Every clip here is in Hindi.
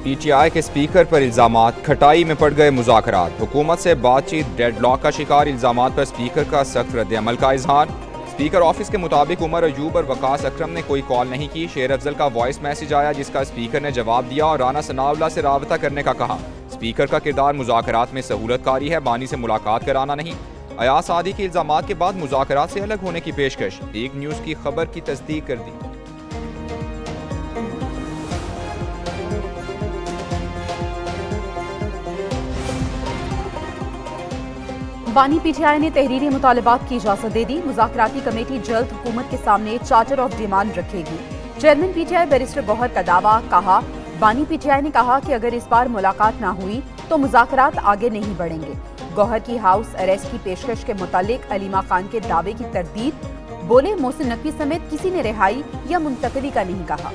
PTI के स्पीकर पर इल्जामात, खटाई में पड़ गए मुज़ाकरात। हुकूमत से बातचीत डेडलॉक का शिकार, इल्जामात पर स्पीकर का सख्त रद्द-ए-अमल का इजहार। स्पीकर ऑफिस के मुताबिक उमर अयूब और वकास अकरम ने कोई कॉल नहीं की। शेर अफजल का वॉइस मैसेज आया जिसका स्पीकर ने जवाब दिया और राना सनाउल्लाह से राबता करने का कहा। स्पीकर का किरदार मुज़ाकरात में सहूलतकारी है, बानी से मुलाकात कराना नहीं। अयाज आदी के इल्जामात के बाद मुज़ाकरात से अलग होने की पेशकश, एक न्यूज़ की खबर की तस्दीक कर दी। बानी PTI ने तहरीरी मुतालबात की इजाजत दे दी। मुज़ाकराती कमेटी जल्द हुकूमत के सामने चार्टर ऑफ डिमांड रखेगी। चेयरमैन PTI बैरिस्टर गौहर का दावा, कहा बानी PTI ने कहा कि अगर इस बार मुलाकात ना हुई तो मुज़ाकरात आगे नहीं बढ़ेंगे। गौहर की हाउस अरेस्ट की पेशकश के मुतालिक अलीमा खान के दावे की तरदीद, बोले मोहसिन नकवी समेत किसी ने रिहाई या मुंतकली का नहीं कहा।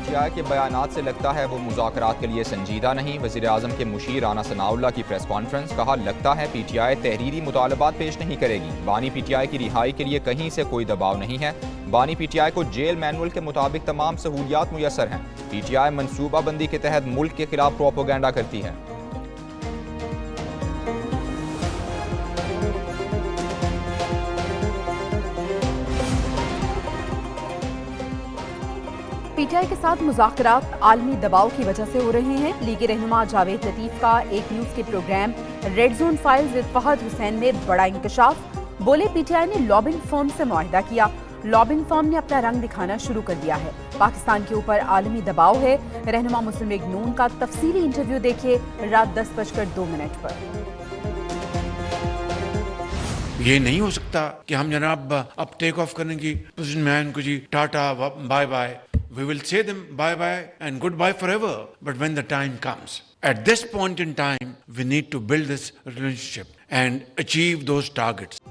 PTI के बयानात से लगता है वो मुज़ाकरात के लिए संजीदा नहीं। वज़ीर आज़म के मुशीर राना सनाउल्लाह की प्रेस कॉन्फ्रेंस, कहा लगता है PTI तहरीरी मुतालबात पेश नहीं करेगी। बानी PTI की रिहाई के लिए कहीं से कोई दबाव नहीं है। बानी PTI को जेल मैनुअल के मुताबिक तमाम सहूलियात मुयसर हैं। PTI मनसूबाबंदी के तहत मुल्क के खिलाफ प्रोपोगेंडा करती है। PTI के साथ मुज़ाकरात आलमी दबाव की वजह से हो रहे हैं। लीगी रहनुमा जावेद लतीफ का एक न्यूज़ के program red zone files with Fahad Hussain में बड़ा इंकशाफ, बोले PTI ने लॉबिंग फर्म से मुआहिदा किया। लॉबिंग फर्म ने अपना रंग दिखाना शुरू कर दिया है। पाकिस्तान के ऊपर आलमी दबाव है। रहनुमा मुस्लिम लीग नून का तफसीली इंटरव्यू देखिए रात 10:02 पर। ये नहीं हो सकता कि हम जनाब अब टेक ऑफ करने की पोजीशन में आए, उनको जी tata bye bye, we will say them bye bye and goodbye forever, but when the time comes, at this point in time we need to build this relationship and achieve those targets.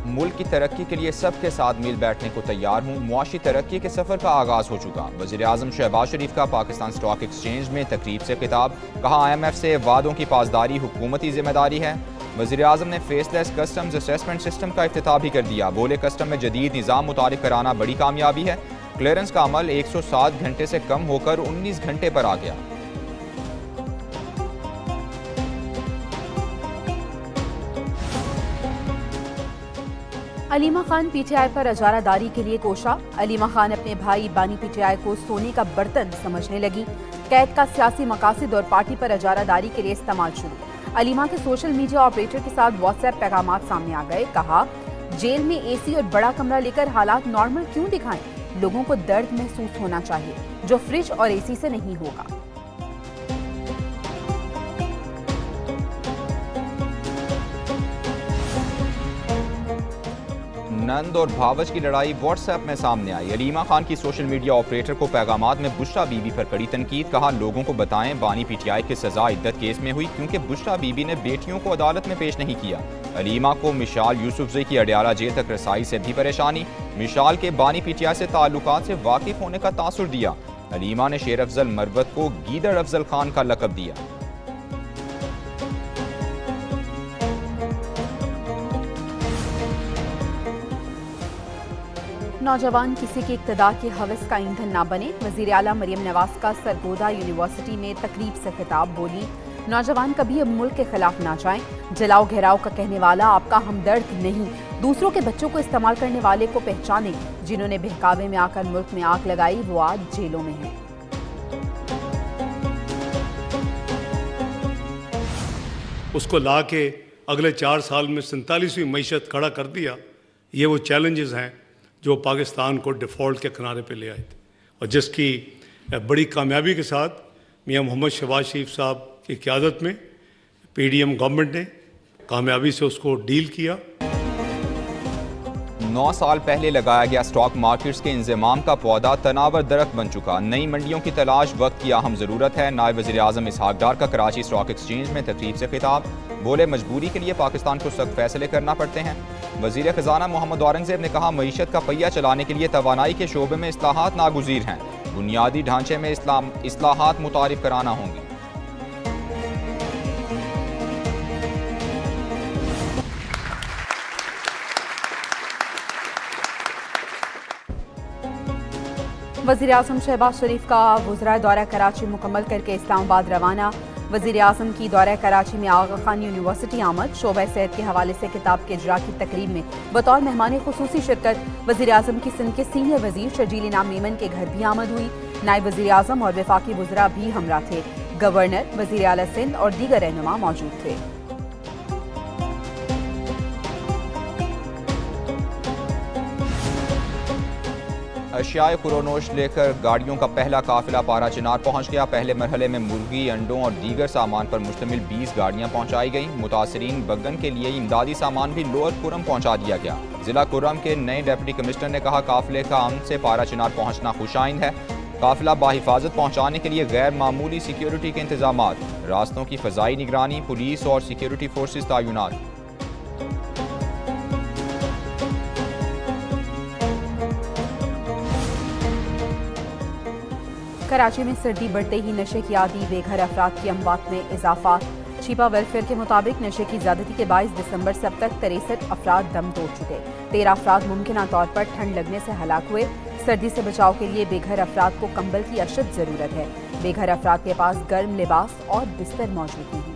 मुल्क की तरक्की के लिए सबके साथ मिल बैठने को तैयार हूँ। मुआशी तरक्की के सफर का आगाज हो चुका। वज़ीर आज़म शहबाज शरीफ का पाकिस्तान स्टॉक एक्सचेंज में तकरीब से खिताब, कहा IMF से वादों की पासदारी हुकूमती जिम्मेदारी है। वज़ीर आज़म ने फेसलेस कस्टम्स असेसमेंट सिस्टम का इफ्तिताह भी कर दिया, बोले कस्टम में जदीद निज़ाम मुतारिफ कराना बड़ी कामयाबी है। क्लियरेंस का अमल 107 घंटे से कम होकर 19 घंटे पर आ गया। अलीमा खान PTI पर अजारादारी के लिए कोशा। अलीमा खान अपने भाई बानी PTI को सोने का बर्तन समझने लगी। कैद का सियासी मकासद और पार्टी पर अजारादारी के लिए इस्तेमाल शुरू। अलीमा के सोशल मीडिया ऑपरेटर के साथ व्हाट्सएप पैगामात सामने आ गए। कहा जेल में AC और बड़ा कमरा लेकर हालात नॉर्मल क्यों दिखाएं? लोगों को दर्द महसूस होना चाहिए जो फ्रिज और AC से नहीं होगा। नंद और भावज की लड़ाई व्हाट्सएप में सामने आई। अलीमा खान की सोशल मीडिया ऑपरेटर को पैगामात में बुशरा बीबी पर कड़ी तनकीद, कहा लोगों को बताएं बानी PTI की सजा इद्दत केस में हुई क्योंकि बुशरा बीबी ने बेटियों को अदालत में पेश नहीं किया। अलीमा को मिशाल यूसुफजई की अडयाला जेल तक रसाई से भी परेशानी। मिशाल के बानी PTI से ताल्लुकात से वाकिफ होने का तासुर दिया। अलीमा ने शेर अफजल मरवत को गीदड़ अफजल खान का लकब दिया। नौजवान किसी के इक्तदार के हवस का ईंधन ना बने। वजीर आला मरियम नवाज का सरगोदा यूनिवर्सिटी में तकरीब से खिताब, बोली नौजवान कभी अब मुल्क के खिलाफ ना जाएं। जलाओ घेराव का कहने वाला आपका हमदर्द नहीं, दूसरों के बच्चों को इस्तेमाल करने वाले को पहचाने। जिन्होंने बहकावे में आकर मुल्क में आग लगाई वो आज जेलों में हैं। उसको ला के अगले 4 साल में 47वीं मईशत खड़ा कर दिया। ये वो चैलेंजेस हैं जो पाकिस्तान को डिफ़ॉल्ट के किनारे पे ले आए थे और जिसकी बड़ी कामयाबी के साथ मियां मोहम्मद शहबाज शरीफ साहब की क़यादत में PDM गवर्नमेंट ने कामयाबी से उसको डील किया। 9 साल पहले लगाया गया स्टॉक मार्केट्स के इंजमाम का पौधा तनावर दरख्त बन चुका। नई मंडियों की तलाश वक्त की अहम ज़रूरत है। नायब वज़ीर आज़म इसहाक डार का कराची स्टॉक एक्सचेंज में तकरीब से खिताब, बोले मजबूरी के लिए पाकिस्तान को सख्त फैसले करना पड़ते हैं। वज़ीर ख़जाना मोहम्मद औरंगज़ेब ने कहा मईशत का पहिया चलाने के लिए तवानाई के शोबे में इस्लाहात नागुज़ीर हैं। बुनियादी ढांचे में इस्लाहात मुतारिफ कराना होंगी। वज़ीर-ए-आज़म शहबाज शरीफ का वुज़रा दौरा कराची मुकम्मल करके इस्लामाबाद रवाना। वज़ीर-ए-आज़म की दौरा कराची में आगा खान यूनिवर्सिटी आमद। शोबा सेहत के हवाले से किताब के इजरा की तकरीब में बतौर मेहमान खुसूसी शिरकत। वज़ीर-ए-आज़म की सिंध के सीनियर वज़ीर शर्जील इनाम मेमन के घर भी आमद हुई। नायब वज़ीर-ए-आज़म और वफाकी वुज़रा भी हमरा थे। गवर्नर, वज़ीर आला सिंध और दीगर रहनुमा मौजूद थे। अशियाए खुरोनोश लेकर गाड़ियों का पहला काफिला पारा चिनार पहुंच गया। पहले मरहले में मुर्गी, अंडों और दीगर सामान पर मुश्तमिल 20 गाड़ियां पहुंचाई गईं। मुतासरीन बग्गन के लिए इमदादी सामान भी लोअर कुरम पहुंचा दिया गया। जिला कुरम के नए डिप्टी कमिश्नर ने कहा, काफिले का अमन से पारा चिनार पहुंचना खुशाइंद है। काफिला बाहिफाजत पहुंचाने के लिए गैर मामूली सिक्योरिटी के इंतजामात, रास्तों की फजाई निगरानी, पुलिस और सिक्योरिटी फोर्सेज तैनात। कराची में सर्दी बढ़ते ही नशे की आदी बेघर अफराद की अमवात में इजाफा। छिपा वेलफेयर के मुताबिक नशे की ज्यादती के 22 दिसंबर से अब तक 63 अफराद दम तोड़ चुके। 13 अफराद मुमकिन तौर पर ठंड लगने से हलाक हुए। सर्दी से बचाव के लिए बेघर अफराद को कंबल की अशद जरूरत है। बेघर अफराद के पास गर्म लिबास और बिस्तर मौजूद नहीं।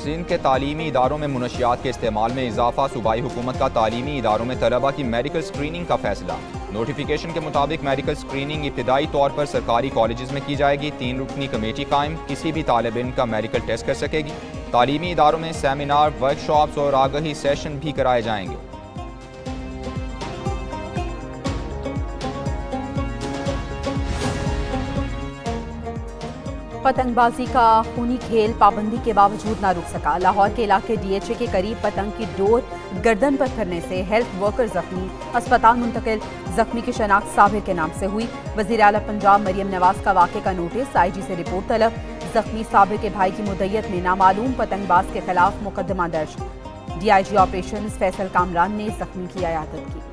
सिंध के तालीमी इदारों में मुनशियात के इस्तेमाल में इजाफा। सूबाई हुकूमत का तालीमी इदारों में तलबा की मेडिकल स्क्रीनिंग का फैसला। नोटिफिकेशन के मुताबिक मेडिकल स्क्रीनिंग इब्तिदाई तौर पर सरकारी कॉलेजेस में की जाएगी। 3 रुकनी कमेटी कायम, किसी भी तालिब इल्म का मेडिकल टेस्ट कर सकेगी। तालीमी इदारों में सेमिनार, वर्कशॉप्स और आगाही सेशन भी कराए जाएंगे। पतंगबाजी का खूनी खेल पाबंदी के बावजूद ना रुक सका। लाहौर के इलाके डीएचए के करीब पतंग की डोर गर्दन पर फिरने से हेल्थ वर्कर जख्मी, अस्पताल मुंतकिल। जख्मी की शनाख्त साबिर के नाम से हुई। वज़ीर आला पंजाब मरियम नवाज का वाक़े का नोटिस, आईजी से रिपोर्ट तलब। जख्मी साबिर के भाई की मुद्दत में नामालूम पतंगबाज के खिलाफ मुकदमा दर्ज। डीआईजी ऑपरेशन फैसल कामरान ने जख्मी की अयादत की।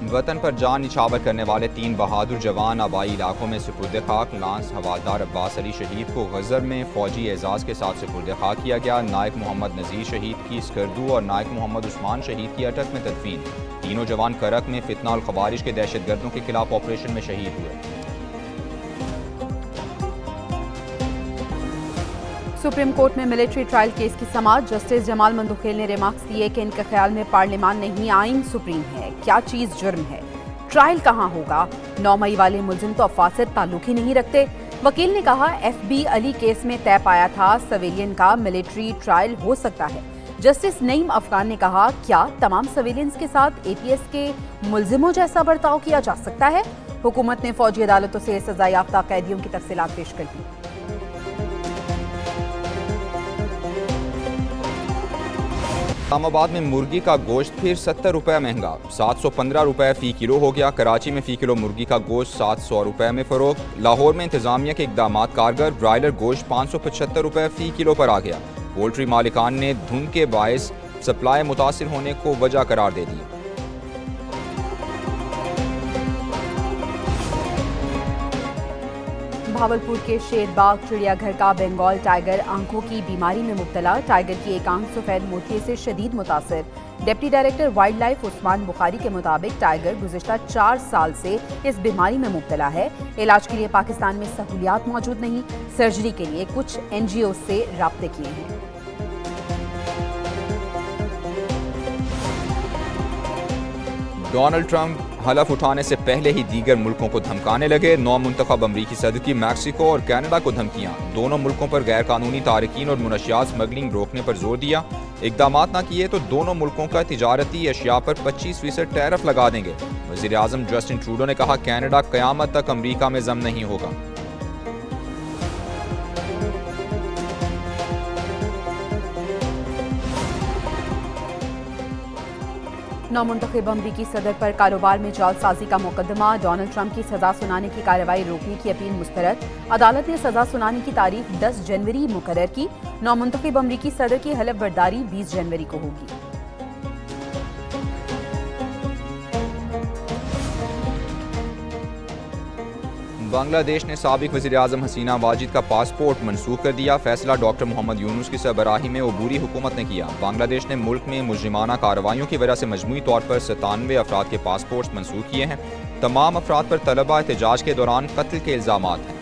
वतन पर जान निछावर करने वाले 3 बहादुर जवान आबाई इलाकों में सुपुर्द खाक। लांस हवालदार अब्बास अली शहीद को गजर में फौजी एजाज के साथ सुपुर्द खाक किया गया। नायक मोहम्मद नज़ीर शहीद की स्कर्दू और नायक मोहम्मद उस्मान शहीद की अटक में तदफीन। तीनों जवान करक में फितना और खवारिश के दहशतगर्दों के खिलाफ ऑपरेशन में शहीद हुए। सुप्रीम कोर्ट में मिलिट्री ट्रायल केस की समाअत। जस्टिस जमाल मंदुखेल ने रिमार्क्स दिए कि इनके ख्याल में पार्लियामान नहीं, आइन सुप्रीम है। क्या चीज जुर्म है, ट्रायल कहाँ होगा? 9 मई वाले मुलजिम तो अफवाह से ताल्लुक ही नहीं रखते। वकील ने कहा, FB अली केस में तय पाया था सिविलियन का मिलिट्री ट्रायल हो सकता है। जस्टिस नईम अफगान ने कहा, क्या तमाम सिविलियंस के साथ APS के मुलजिमों जैसा बर्ताव किया जा सकता है? हुकूमत ने फौजी अदालतों से सजा याफ्ता कैदियों की तफसीलात पेश कर दी। इस्लामाबाद में मुर्गी का गोश्त फिर 70 रुपये महंगा, 715 रुपये फ़ी किलो हो गया। कराची में फ़ी किलो मुर्गी का गोश्त 700 रुपये में फ़रोख्त। लाहौर में इंतजामिया के इकदामात कारगर, ब्रायलर गोश्त 575 रुपये फ़ी किलो पर आ गया। पोल्ट्री मालिकान ने धुंध के बायस सप्लाई मुतासिर होने को वजह करार दे दी। भावलपुर के शेरबाग चिड़ियाघर का बंगाल टाइगर आंखों की बीमारी में मुब्तला। टाइगर की एक आंख सफेद मोतिये से शदीद मुतासिर। Deputy director wild life Usman Bukhari के मुताबिक टाइगर गुज़िश्ता 4 साल से इस बीमारी में मुब्तला है। इलाज के लिए पाकिस्तान में सहूलियात मौजूद नहीं। सर्जरी के लिए कुछ NGO से राब्ते किए हैं। डोनाल्ड ट्रंप हलफ उठाने से पहले ही दीगर मुल्कों को धमकाने लगे। 9 मुंतखब अमरीकी सदर की मैक्सिको और कनाडा को धमकियां। दोनों मुल्कों पर गैर कानूनी तारकीन और मुनशियात स्मगलिंग रोकने पर जोर दिया। इकदामात न किए तो दोनों मुल्कों का तिजारती अशिया पर 25% टैरिफ लगा देंगे। वज़ीर आज़म जस्टिन ट्रूडो ने कहा, कनाडा क़यामत तक अमरीका में जम नहीं होगा। नौमुंतखब अमरीकी सदर पर कारोबार में जालसाजी का मुकदमा। डोनाल्ड ट्रंप की सजा सुनाने की कार्रवाई रोकने की अपील मुस्तरद। अदालत ने सजा सुनाने की तारीख 10 जनवरी मुकर्रर की। नौमुंतखब अमरीकी सदर की हलफ बर्दारी 20 जनवरी को होगी। बांग्लादेश ने साबिक वज़ीर-ए-आज़म हसीना वाजिद का पासपोर्ट मनसूख कर दिया। फैसला डॉक्टर मोहम्मद यूनुस की सरबराही में अबूरी हुकूमत ने किया। बांग्लादेश ने मुल्क में मुजरिमाना कार्रवाइयों की वजह से मजमूई तौर पर 97 अफराद के पासपोर्ट मनसूख किए हैं। तमाम अफराद पर तलबा एहतजाज के दौरान कत्ल के इल्ज़ामात हैं।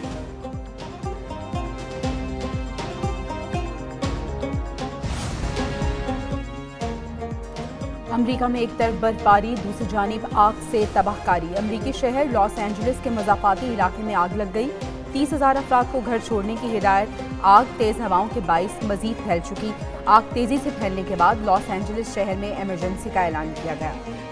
अमेरिका में एक तरफ बर्फबारी, दूसरी जानिब आग से तबाहकारी। अमेरिकी शहर लॉस एंजलिस के मज़ाफ़ाती इलाके में आग लग गई। 30,000 अफराद को घर छोड़ने की हिदायत। आग तेज़ हवाओं के बाइस मजीद फैल चुकी। आग तेज़ी से फैलने के बाद लॉस एंजलिस शहर में इमरजेंसी का ऐलान किया गया।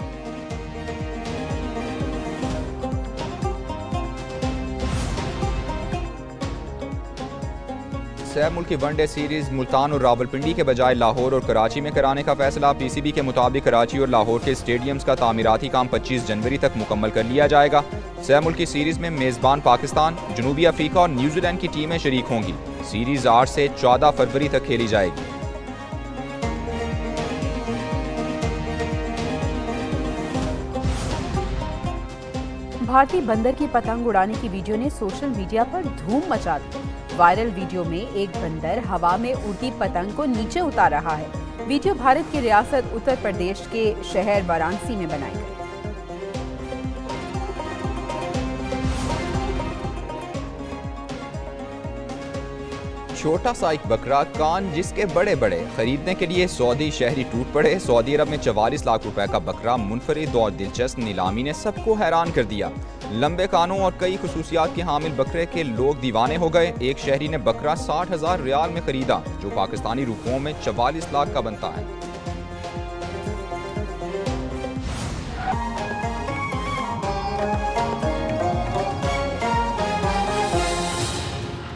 सह मुल्की वनडे सीरीज मुल्तान और रावलपिंडी के बजाय लाहौर और कराची में कराने का फैसला। पीसीबी के मुताबिक कराची और लाहौर के स्टेडियम्स का तामीराती काम 25 जनवरी तक मुकम्मल कर लिया जाएगा। सह मुल्की सीरीज में मेज़बान पाकिस्तान, जनूबी अफ्रीका और न्यूजीलैंड की टीमें शरीक होंगी। सीरीज 8 से 14 फरवरी तक खेली जाएगी। भारतीय बंदर की पतंग उड़ाने की वीडियो ने सोशल मीडिया पर धूम मचा दी। वायरल वीडियो में एक बंदर हवा में उड़ती पतंग को नीचे उतार रहा है। वीडियो भारत की रियासत उत्तर प्रदेश के शहर वाराणसी में बनाई गई। छोटा सा एक बकरा, कान जिसके बड़े बड़े, खरीदने के लिए सऊदी शहरी टूट पड़े। सऊदी अरब में 44 लाख रुपए का बकरा मुनफरिद और दिलचस्प नीलामी ने सबको हैरान कर दिया। लंबे कानों और कई खुसूसियात के हामिल बकरे के लोग दीवाने हो गए। एक शहरी ने बकरा 60,000 रियाल में खरीदा, जो पाकिस्तानी रुपयों में 44 लाख का बनता है।